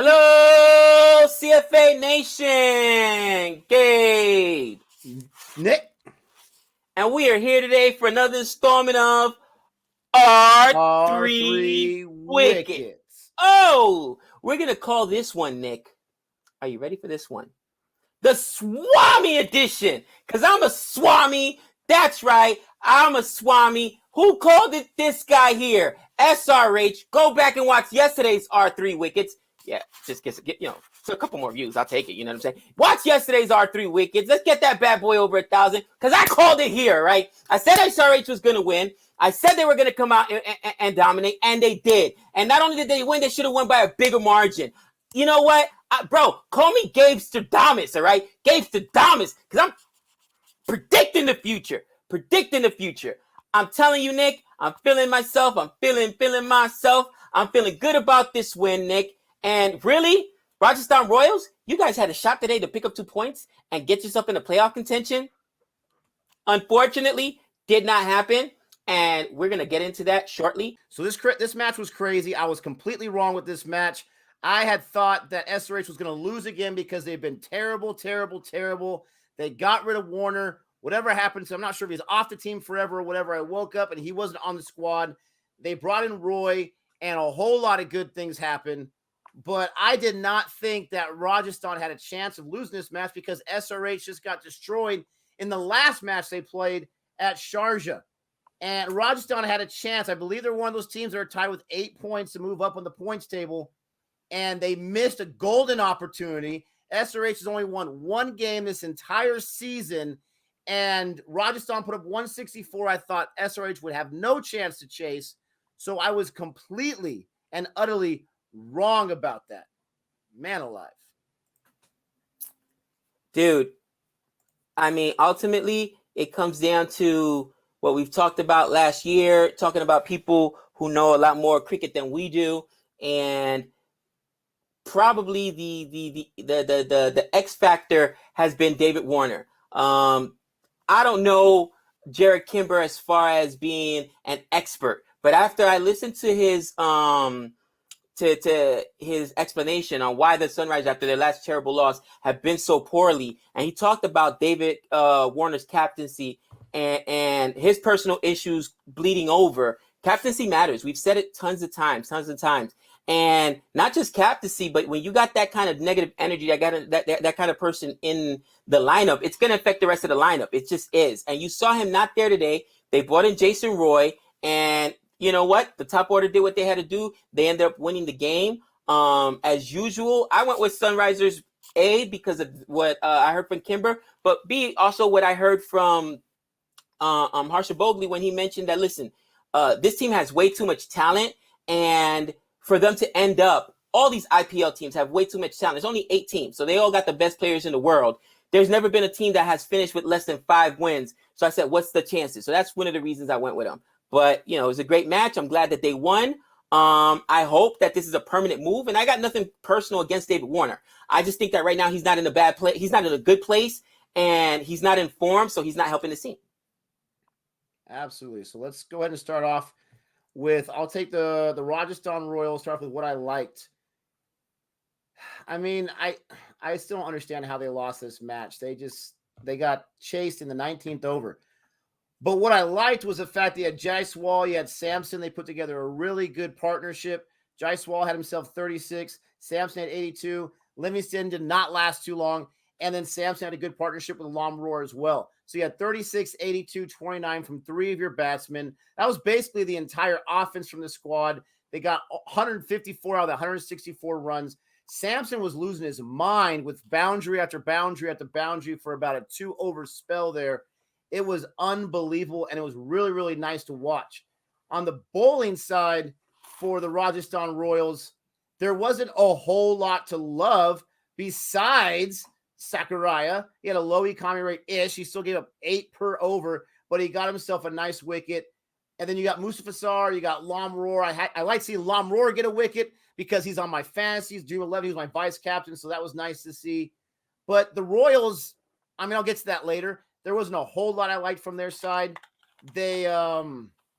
Hello, CFA Nation! Gabe! Nick! And we are here today for another installment of R3 Wickets. Oh! We're going to call this one, Nick. Are you ready for this one? The Swami edition! Because I'm a Swami. That's right. I'm a Swami. Who called it this guy here? SRH. Go back and watch yesterday's R3 Wickets. Yeah, just get so a couple more views. I'll take it. You know what I'm saying? Watch yesterday's R3 Wickets. Let's get that bad boy over 1,000 because I called it here, right? I said SRH was going to win. I said they were going to come out and dominate, and they did. And not only did they win, they should have won by a bigger margin. You know what? Bro, call me Gabe-Stradamus, all right? Gabe-Stradamus, because I'm predicting the future. I'm telling you, Nick, I'm feeling myself. I'm feeling myself. I'm feeling good about this win, Nick. And really, Rajasthan Royals, you guys had a shot today to pick up 2 points and get yourself into playoff contention. Unfortunately, did not happen. And we're going to get into that shortly. So this match was crazy. I was completely wrong with this match. I had thought that SRH was going to lose again because they've been terrible. They got rid of Warner. Whatever happened, so I'm not sure if he's off the team forever or whatever. I woke up and he wasn't on the squad. They brought in Roy, and a whole lot of good things happened. But I did not think that Rajasthan had a chance of losing this match because SRH just got destroyed in the last match they played at Sharjah. And Rajasthan had a chance. I believe they're one of those teams that are tied with 8 points to move up on the points table. And they missed a golden opportunity. SRH has only won one game this entire season. And Rajasthan put up 164. I thought SRH would have no chance to chase. So I was completely and utterly wrong about that. Man alive. Dude, I mean, ultimately, it comes down to what we've talked about last year, talking about people who know a lot more cricket than we do. And probably the X factor has been David Warner. I don't know Jared Kimber as far as being an expert, but after I listened to his to his explanation on why the Sunrise, after their last terrible loss, have been so poorly, and he talked about David Warner's captaincy and his personal issues bleeding over. Captaincy matters. We've said it tons of times. And not just captaincy, but when you got that kind of negative energy, that kind of person in the lineup, it's going to affect the rest of the lineup. It just is. And you saw him not there today. They brought in Jason Roy, and you know what? The top order did what they had to do. They ended up winning the game. As usual, I went with Sunrisers A because of what I heard from Kimber, but B, also what I heard from Harsha Bogley when he mentioned that, listen, this team has way too much talent, and for them to end up, all these IPL teams have way too much talent. There's only 8 teams, so they all got the best players in the world. There's never been a team that has finished with less than 5 wins. So I said, what's the chances? So that's one of the reasons I went with them. But, you know, it was a great match. I'm glad that they won. I hope that this is a permanent move. And I got nothing personal against David Warner. I just think that right now he's not in a bad place. He's not in a good place, and he's not in form, so he's not helping the team. Absolutely. So let's go ahead and start off with, I'll take the Rajasthan Royals, start off with what I liked. I mean, I still don't understand how they lost this match. They got chased in the 19th over. But what I liked was the fact that you had Jaiswal, you had Samson. They put together a really good partnership. Jaiswal had himself 36. Samson had 82. Livingston did not last too long. And then Samson had a good partnership with Lamroar as well. So you had 36, 82, 29 from 3 of your batsmen. That was basically the entire offense from the squad. They got 154 out of the 164 runs. Samson was losing his mind with boundary after boundary after boundary for about a 2-over spell there. It was unbelievable, and it was really, really nice to watch. On the bowling side for the Rajasthan Royals, there wasn't a whole lot to love besides Sakuraya. He had a low economy rate-ish. He still gave up 8 per over, but he got himself a nice wicket. And then you got Mustafa Sar, you got Lamroar. I like seeing Lamroar get a wicket because he's on my fantasies. Dream 11, he was my vice captain, so that was nice to see. But the Royals, I mean, I'll get to that later. There wasn't a whole lot I liked from their side. They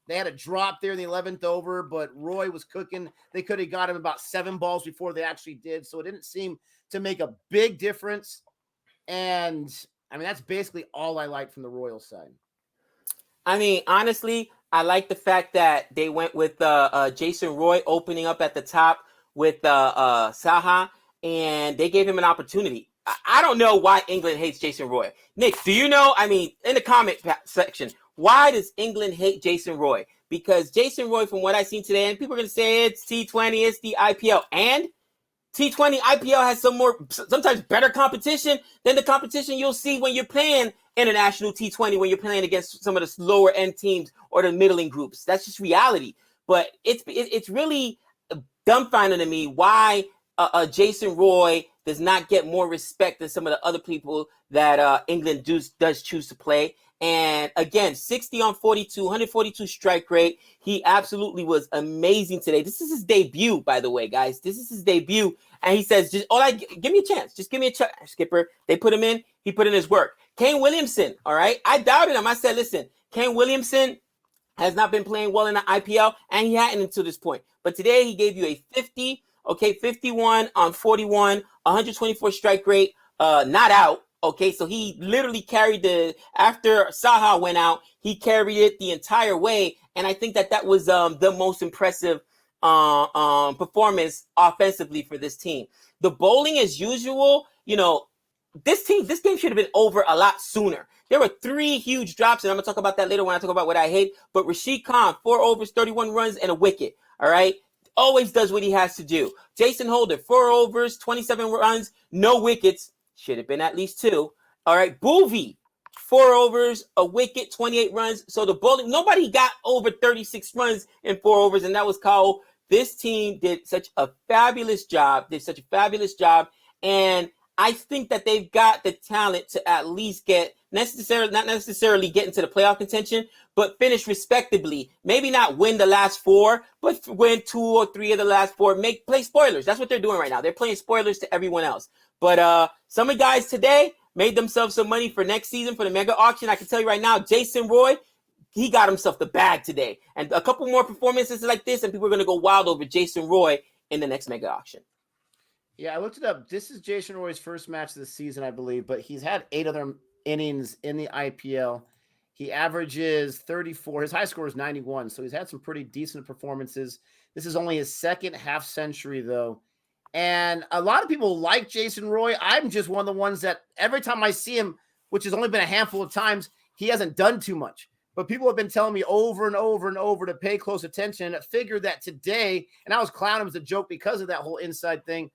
They had a drop there in the 11th over, but Roy was cooking. They could have got him about 7 balls before they actually did. So it didn't seem to make a big difference. And I mean, that's basically all I liked from the Royals side. I mean, honestly, I like the fact that they went with Jason Roy opening up at the top with Saha, and they gave him an opportunity. I don't know why England hates Jason Roy. Nick, do you know? I mean, in the comment section, why does England hate Jason Roy? Because Jason Roy, from what I've seen today, and people are going to say it's T20, it's the IPL, and T20 IPL has sometimes better competition than the competition you'll see when you're playing international T20, when you're playing against some of the lower end teams or the middling groups. That's just reality. But it's really dumbfounding to me why Jason Roy does not get more respect than some of the other people that England does choose to play. And again, 60 on 42, 142 strike rate. He absolutely was amazing today. This is his debut, by the way, guys. This is his debut. And he says, give me a chance. Just give me a chance, Skipper. They put him in. He put in his work. Kane Williamson, all right? I doubted him. I said, listen, Kane Williamson has not been playing well in the IPL, and he hadn't until this point. But today he gave you a 50, 51 on 41, 124 strike rate, not out. Okay, so he literally carried after Saha went out, he carried it the entire way. And I think that was the most impressive performance offensively for this team. The bowling, as usual, this game should have been over a lot sooner. There were 3 huge drops, and I'm going to talk about that later when I talk about what I hate. But Rashid Khan, 4 overs, 31 runs, and a wicket. All right? Always does what he has to do. Jason Holder, 4 overs, 27 runs, no wickets. Should have been at least 2. All right? Boovy, 4 overs, a wicket, 28 runs. So the bowling, nobody got over 36 runs in 4 overs, and that was Kyle. This team did such a fabulous job. And I think that they've got the talent to at least not necessarily get into the playoff contention, but finish respectably. Maybe not win the last 4, but win 2 or 3 of the last 4. Play spoilers. That's what they're doing right now. They're playing spoilers to everyone else. But some of the guys today made themselves some money for next season for the mega auction. I can tell you right now, Jason Roy, he got himself the bag today. And a couple more performances like this, and people are going to go wild over Jason Roy in the next mega auction. Yeah, I looked it up. This is Jason Roy's first match of the season, I believe, but he's had 8 other innings in the IPL. He averages 34. His high score is 91, so he's had some pretty decent performances. This is only his second half century, though. And a lot of people like Jason Roy. I'm just one of the ones that every time I see him, which has only been a handful of times, he hasn't done too much. But people have been telling me over and over and over to pay close attention. And I figured that today, and I was clowning him as a joke because of that whole inside thing.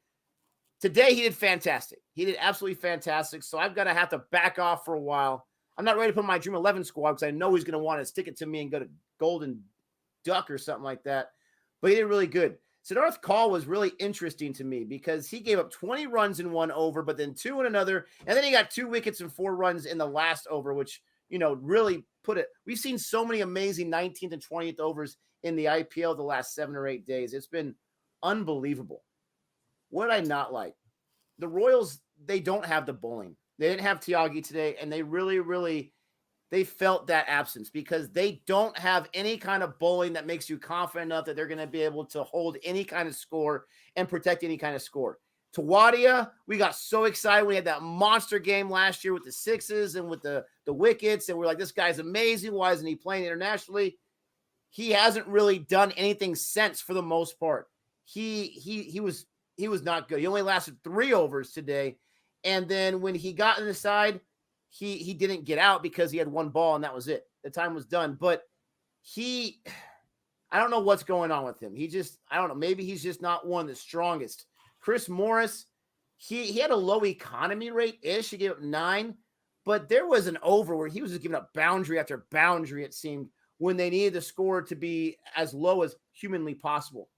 Today, he did fantastic. He did absolutely fantastic. So I've got to have to back off for a while. I'm not ready to put my Dream 11 squad because I know he's going to want to stick it to me and go to Golden Duck or something like that. But he did really good. Siddharth Kaul was really interesting to me because he gave up 20 runs in 1 over, but then 2 in another. And then he got 2 wickets and 4 runs in the last over, which, really put it. We've seen so many amazing 19th and 20th overs in the IPL the last 7 or 8 days. It's been unbelievable. What did I not like? The Royals, they don't have the bowling. They didn't have Tyagi today, and they really, they felt that absence because they don't have any kind of bowling that makes you confident enough that they're going to be able to hold any kind of score and protect any kind of score. Tawadia, we got so excited. We had that monster game last year with the 6s and with the wickets, and we're like, this guy's amazing. Why isn't he playing internationally? He hasn't really done anything since for the most part. He was not good. He only lasted 3 overs today. And then when he got in the side, he didn't get out because he had 1 ball and that was it. The time was done. But I don't know what's going on with him. I don't know. Maybe he's just not one of the strongest. Chris Morris, he had a low economy rate-ish. He gave up 9. But there was an over where he was just giving up boundary after boundary, it seemed, when they needed the score to be as low as humanly possible.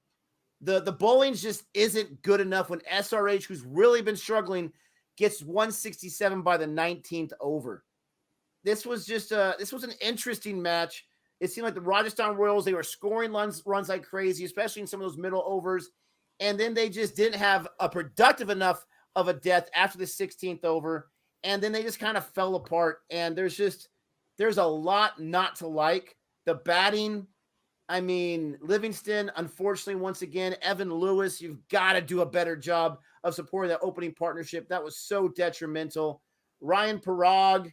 The bowling just isn't good enough when SRH, who's really been struggling, gets 167 by the 19th over. This was an interesting match. It seemed like the Rajasthan Royals, they were scoring runs like crazy, especially in some of those middle overs. And then they just didn't have a productive enough of a death after the 16th over. And then they just kind of fell apart. And there's a lot not to like. The batting, I mean, Livingston, unfortunately, once again, Evan Lewis, you've got to do a better job of supporting that opening partnership. That was so detrimental. Ryan Parag,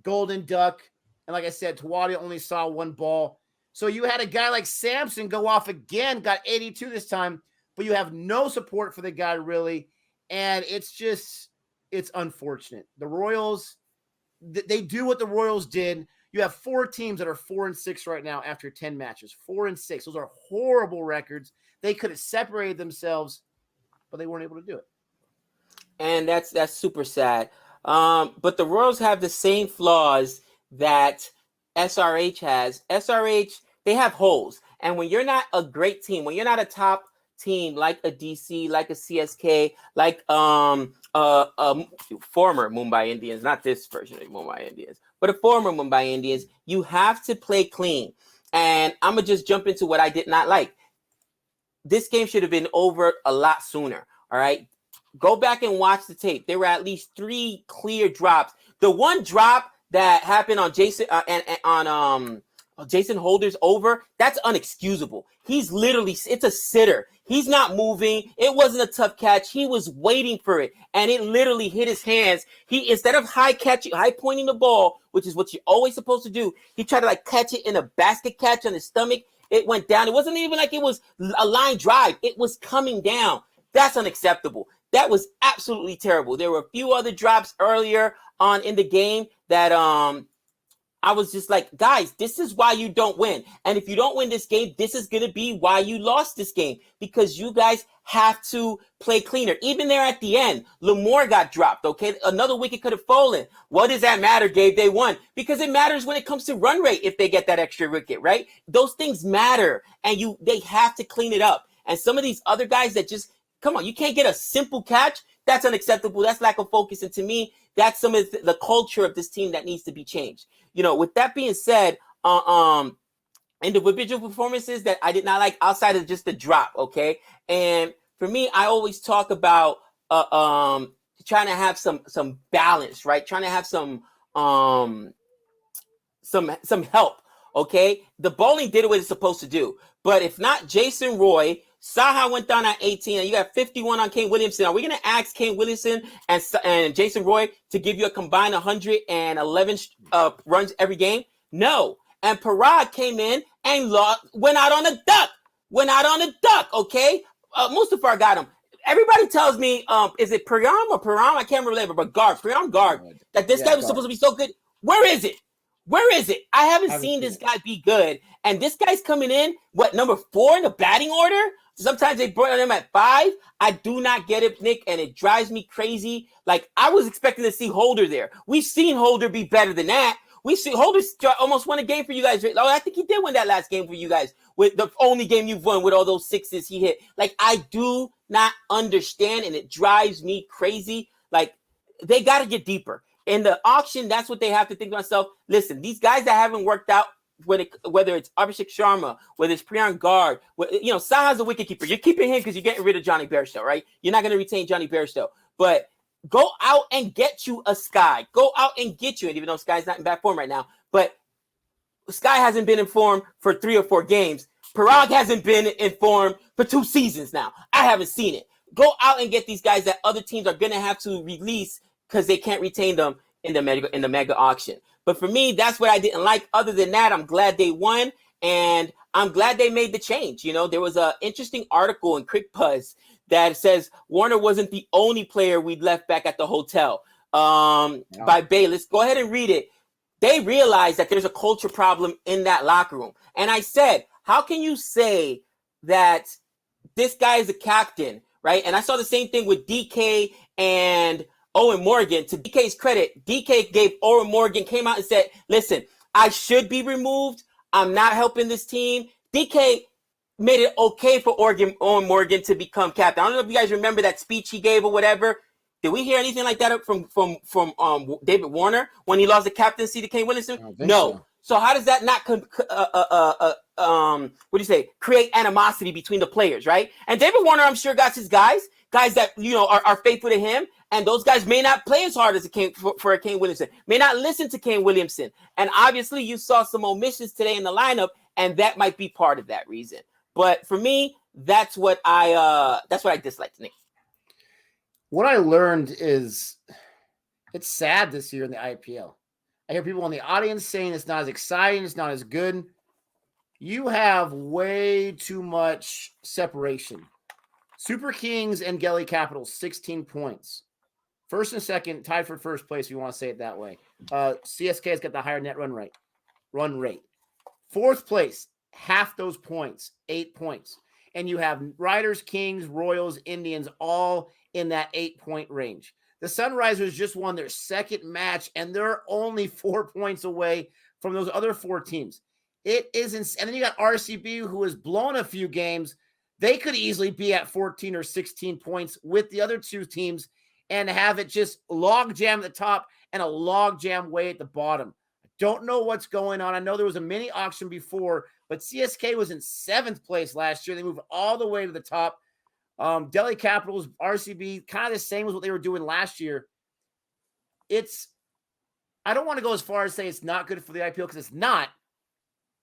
Golden Duck, and like I said, Tawadi only saw one ball. So you had a guy like Sampson go off again, got 82 this time, but you have no support for the guy really. And it's unfortunate. The Royals, they do what the Royals did. You have 4 teams that are 4-6 right now after 10 matches. 4-6. Those are horrible records. They could have separated themselves, but they weren't able to do it. And that's super sad. But the Royals have the same flaws that SRH has. SRH, they have holes. And when you're not a great team, when you're not a top team like a DC, like a CSK, like former Mumbai Indians, not this version of Mumbai Indians, but a former Mumbai Indians, you have to play clean. And I'm going to just jump into what I did not like. This game should have been over a lot sooner, all right? Go back and watch the tape. There were at least 3 clear drops. The one drop that happened on Jason Jason Holder's over, that's unexcusable. He's literally, it's a sitter. He's not moving. It wasn't a tough catch. He was waiting for it, and it literally hit his hands. He, instead of high pointing the ball, which is what you're always supposed to do, he tried to catch it in a basket catch on his stomach. It went down. It wasn't even like it was a line drive. It was coming down. That's unacceptable. That was absolutely terrible. There were a few other drops earlier on in the game that I was just like, guys, this is why you don't win. And if you don't win this game, this is going to be why you lost this game, because you guys have to play cleaner. Even there at the end, Lamore got dropped, okay? Another wicket could have fallen. What does that matter, Gabe? They won. Because it matters when it comes to run rate if they get that extra wicket, right? Those things matter, and they have to clean it up. And some of these other guys that just, come on, you can't get a simple catch. That's unacceptable. That's lack of focus. And to me, that's some of the culture of this team that needs to be changed. You know, with that being said, individual performances that I did not like outside of just the drop, okay? And for me, I always talk about trying to have some balance, right? Trying to have some help, okay? The bowling did what it's supposed to do. But if not Jason Roy, Saha went down at 18, and you got 51 on Kane Williamson. Are we going to ask Kane Williamson and Jason Roy to give you a combined 111 runs every game? No. And Parag came in and went out on a duck. Okay? Mustafar got him. Everybody tells me, is it Priyam or Param? I can't remember, but Priyam Garg, that this guy was supposed to be so good. Where is it? I haven't seen this guy be good. And this guy's coming in, number 4 in the batting order? Sometimes they brought him at 5. I do not get it, Nick, and it drives me crazy. Like, I was expecting to see Holder there. We've seen Holder be better than that. We've seen Holder almost won a game for you guys. Oh, I think he did win that last game for you guys, with the only game you've won with all those 6s he hit. Like, I do not understand, and it drives me crazy. Like, they got to get deeper. In the auction, that's what they have to think to themselves. Listen, these guys that haven't worked out, whether it's Abhishek Sharma, whether it's Priyan Garg, Saha's a wicketkeeper. You're keeping him because you're getting rid of Johnny Bairstow, right? You're not going to retain Johnny Bairstow. But go out and get you a Sky. Go out and get you, and even though Sky's not in bad form right now, but Sky hasn't been in form for 3 or 4 games. Parag hasn't been in form for 2 seasons now. I haven't seen it. Go out and get these guys that other teams are going to have to release because they can't retain them in the mega auction. But for me, that's what I didn't like. Other than that, I'm glad they won, and I'm glad they made the change. You know, there was an interesting article in Crick Buzz that says Warner wasn't the only player we'd left back at the hotel by Bayless. Go ahead and read it. They realized that there's a culture problem in that locker room. And I said, how can you say that this guy is a captain, right? And I saw the same thing with DK and Owen Morgan. To DK's credit, DK gave Owen Morgan, came out and said, listen, I should be removed. I'm not helping this team. DK made it okay for Owen Morgan to become captain. I don't know if you guys remember that speech he gave or whatever. Did we hear anything like that from David Warner when he lost the captaincy to Kane Williamson? No. So how does that not create animosity between the players, right? And David Warner, I'm sure, got his guys that are faithful to him. And those guys may not play as hard as a Kane Williamson, may not listen to Kane Williamson. And obviously you saw some omissions today in the lineup, and that might be part of that reason. But for me, that's what I disliked, Nick. What I learned is it's sad this year in the IPL. I hear people in the audience saying it's not as exciting, it's not as good. You have way too much separation. Super Kings and Delhi Capitals, 16 points. First and second, tied for first place, if you want to say it that way. CSK has got the higher net run rate. Fourth place, half those points, 8 points. And you have Riders, Kings, Royals, Indians, all in that 8-point range. The Sunrisers just won their second match, and they're only 4 points away from those other 4 teams. It isn't. And then you got RCB, who has blown a few games. They could easily be at 14 or 16 points with the other 2 teams and have it just log jam at the top and a log jam way at the bottom. I don't know what's going on. I know there was a mini auction before, but CSK was in 7th place last year. They moved all the way to the top. Delhi Capitals, RCB, kind of the same as what they were doing last year. I don't want to go as far as say it's not good for the IPL because it's not,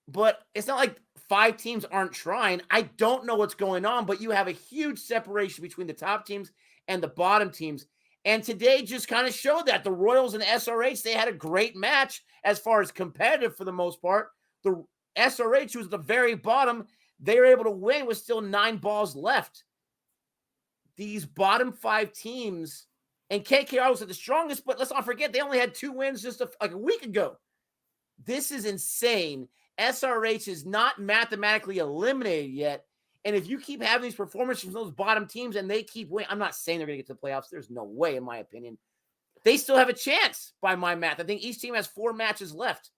but it's not like 5 teams aren't trying. I don't know what's going on, but you have a huge separation between the top teams and the bottom teams. And today just kind of showed that the Royals and SRH, they had a great match as far as competitive for the most part. The SRH, who was at the very bottom, they were able to win with still 9 balls left. These bottom 5 teams, and KKR was at the strongest, but let's not forget, they only had 2 wins just like a week ago. This is insane. SRH is not mathematically eliminated yet. And if you keep having these performances from those bottom teams and they keep winning, I'm not saying they're going to get to the playoffs. There's no way, in my opinion. They still have a chance by my math. I think each team has 4 matches left.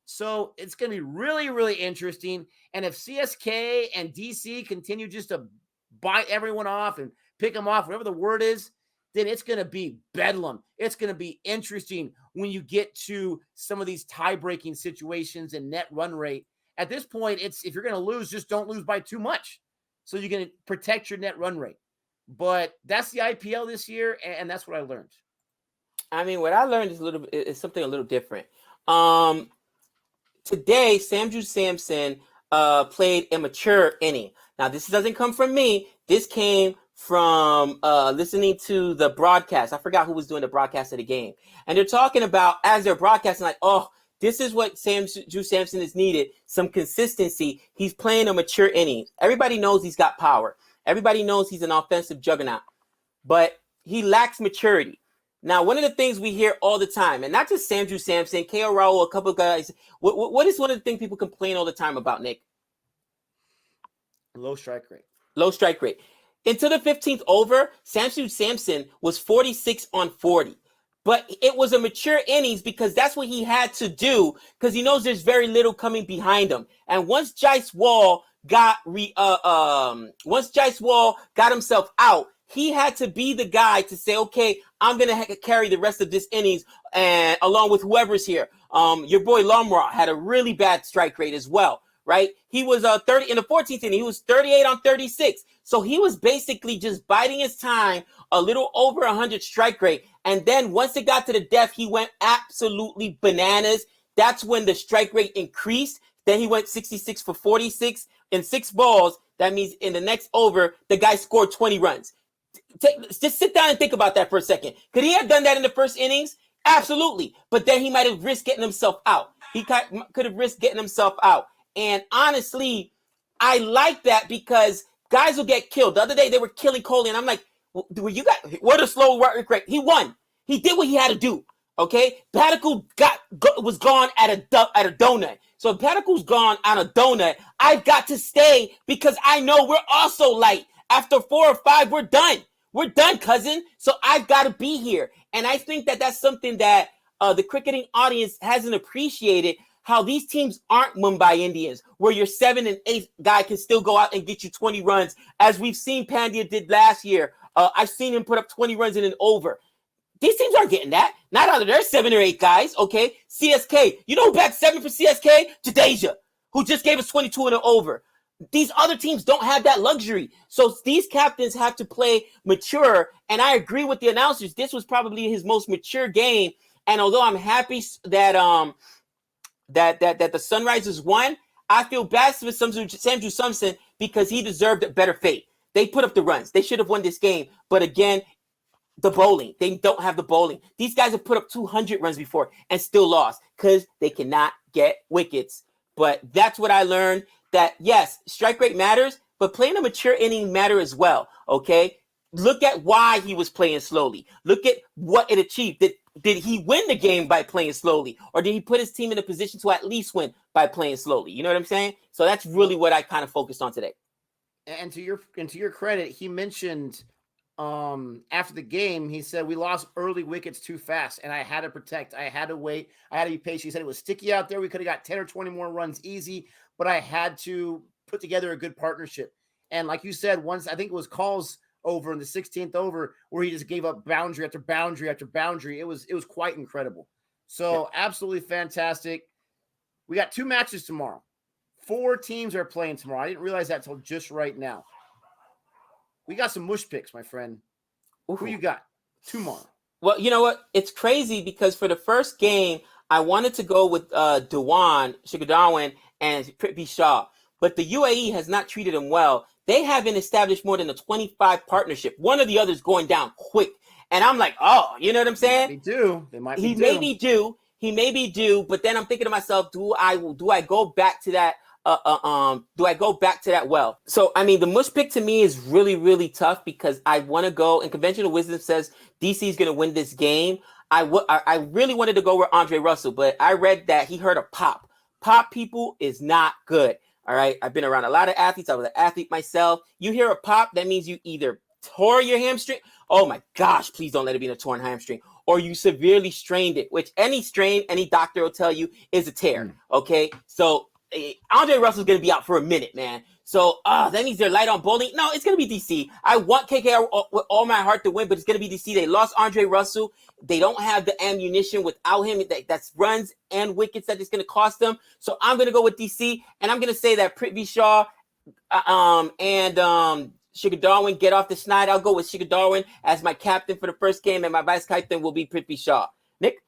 So it's going to be really, really interesting. And if CSK and DC continue just to bite everyone off and pick them off, whatever the word is, then it's going to be bedlam. It's going to be interesting when you get to some of these tie-breaking situations and net run rate. At this point, it's if you're going to lose, just don't lose by too much. So you're going to protect your net run rate. But that's the IPL this year, and that's what I learned. I mean, what I learned is something a little different. Today, Sanju Samson played a mature inning. Now, this doesn't come from me. This came from listening to the broadcast. I forgot who was doing the broadcast of the game. And they're talking about, as they're broadcasting, like, oh, this is what Sanju Samson is needed, some consistency. He's playing a mature inning. Everybody knows he's got power. Everybody knows he's an offensive juggernaut. But he lacks maturity. Now, one of the things we hear all the time, and not just Sanju Samson, K.O. Raul, a couple of guys, what is one of the things people complain all the time about, Nick? Low strike rate. Low strike rate. Until the 15th over, Sanju Samson was 46 on 40. But it was a mature innings because that's what he had to do because he knows there's very little coming behind him. And once Jace Wall got himself out, he had to be the guy to say, okay, I'm going to carry the rest of this innings and along with whoever's here. Your boy Lomra had a really bad strike rate as well, right? He was 30 in the 14th inning. He was 38 on 36. So he was basically just biding his time, a little over 100 strike rate. And then once it got to the death, he went absolutely bananas. That's when the strike rate increased. Then he went 66 for 46 in 6 balls. That means in the next over, the guy scored 20 runs. Just sit down and think about that for a second. Could he have done that in the first innings? Absolutely. But then he might have risked getting himself out. He could have risked getting himself out. And honestly, I like that because guys will get killed. The other day, they were killing Coley, and I'm like, what a slow work rate. He won. He did what he had to do. Okay? Padicle was gone at a donut. So if Padicle's gone on a donut, I've got to stay because I know we're also light. After 4 or 5, we're done. We're done, cousin. So I've got to be here. And I think that that's something that the cricketing audience hasn't appreciated, how these teams aren't Mumbai Indians, where your 7th and 8th guy can still go out and get you 20 runs, as we've seen Pandya did last year. I've seen him put up 20 runs in an over. These teams aren't getting that. Not out of their 7 or 8 guys, okay? CSK. You know who backed 7 for CSK? Jadeja, who just gave us 22 in an over. These other teams don't have that luxury. So these captains have to play mature. And I agree with the announcers. This was probably his most mature game. And although I'm happy that that the Sunrisers won, I feel bad for Sanju Samson because he deserved a better fate. They put up the runs. They should have won this game. But again, the bowling. They don't have the bowling. These guys have put up 200 runs before and still lost because they cannot get wickets. But that's what I learned, that yes, strike rate matters, but playing a mature inning matter as well, okay? Look at why he was playing slowly. Look at what it achieved. Did he win the game by playing slowly? Or did he put his team in a position to at least win by playing slowly? You know what I'm saying? So that's really what I kind of focused on today. And to your credit, he mentioned after the game, he said, we lost early wickets too fast, and I had to protect. I had to wait. I had to be patient. He said it was sticky out there. We could have got 10 or 20 more runs easy, but I had to put together a good partnership. And like you said, once I think it was calls over in the 16th over where he just gave up boundary after boundary after boundary. It was quite incredible. So absolutely fantastic. We got 2 matches tomorrow. 4 teams are playing tomorrow. I didn't realize that until just right now. We got some mush picks, my friend. Ooh. Who you got tomorrow? Well, you know what? It's crazy because for the first game, I wanted to go with Dewan, Shigadarwin, and Prithvi Shaw. But the UAE has not treated him well. They haven't established more than a 25 partnership. One or the other's going down quick. And I'm like, oh, you know what I'm saying? They might be due. He may be due. But then I'm thinking to myself, do I go back to that? Do I go back to that well? So, I mean, the mush pick to me is really, really tough because I want to go, and conventional wisdom says DC is going to win this game. I really wanted to go with Andre Russell, but I read that he heard a pop. Pop, people, is not good. All right. I've been around a lot of athletes. I was an athlete myself. You hear a pop, that means you either tore your hamstring. Oh my gosh, please don't let it be a torn hamstring. Or you severely strained it, which any strain, any doctor will tell you is a tear. Okay. So Andre Russell's going to be out for a minute, man. So that means they're light on bowling. No, it's going to be DC. I want KKR with all my heart to win, but it's going to be DC. They lost Andre Russell. They don't have the ammunition without him. That's runs and wickets that it's going to cost them. So I'm going to go with DC, and I'm going to say that Prithvi Shaw and Shikhar Dhawan get off the schneid. I'll go with Shikhar Dhawan as my captain for the first game, and my vice captain will be Prithvi Shaw. Nick?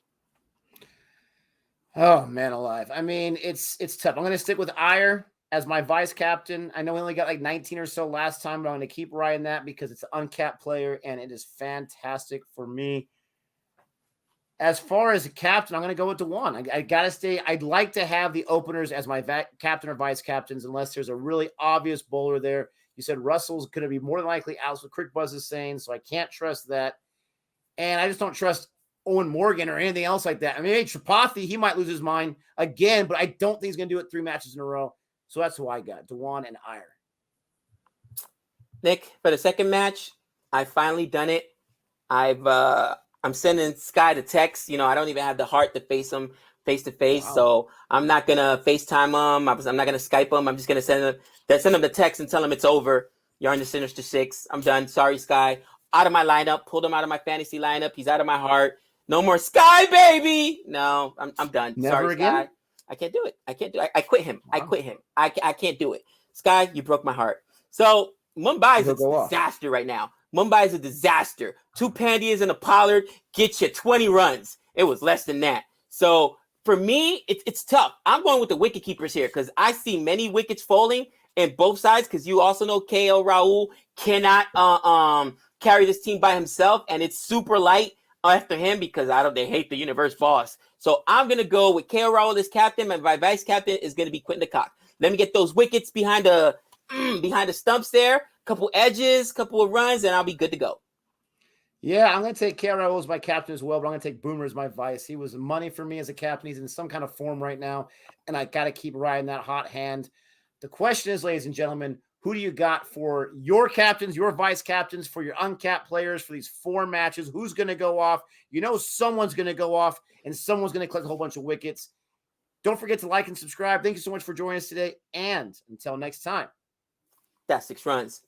Oh, man alive. I mean, it's tough. I'm going to stick with Iyer as my vice captain. I know we only got like 19 or so last time, but I'm going to keep riding that because it's an uncapped player, and it is fantastic for me. As far as a captain, I'm going to go with Dewan. I got to stay. I'd like to have the openers as my captain or vice captains unless there's a really obvious bowler there. You said Russell's going to be more than likely out, so Crick Buzz is saying, so I can't trust that. And I just don't trust Owen Morgan or anything else like that. I mean, Tripathi, he might lose his mind again, but I don't think he's going to do it 3 matches in a row. So that's who I got, Dewan and Iyer. Nick, for the second match, I finally done it. I'm sending Sky the text. You know, I don't even have the heart to face him face to face, so I'm not gonna FaceTime him. I'm not gonna Skype him. I'm just gonna send him the text and tell him it's over. You're on the Sinister 6. I'm done. Sorry, Sky. Out of my lineup. Pulled him out of my fantasy lineup. He's out of my heart. No more Sky, baby. No, I'm done. Never Sorry, again? Sky. I can't do it. I quit him. Wow. I quit him. I can't do it. Sky, you broke my heart. So Mumbai is a disaster right now. Mumbai is a disaster. 2 Pandyas and a Pollard get you 20 runs. It was less than that. So for me, it's tough. I'm going with the wicket keepers here because I see many wickets falling in both sides because you also know KL Rahul cannot carry this team by himself, and it's super light after him because they hate the universe boss. So I'm going to go with KL Rahul as captain. My vice captain is going to be Quinton de Kock. Let me get those wickets behind the stumps there. Couple edges, couple of runs, and I'll be good to go. Yeah, I'm going to take KL Rahul as my captain as well, but I'm going to take Boomer as my vice. He was money for me as a captain. He's in some kind of form right now, and I got to keep riding that hot hand. The question is, ladies and gentlemen, who do you got for your captains, your vice captains, for your uncapped players for these 4 matches? Who's going to go off? You know someone's going to go off, and someone's going to collect a whole bunch of wickets. Don't forget to like and subscribe. Thank you so much for joining us today, and until next time. That's 6 runs.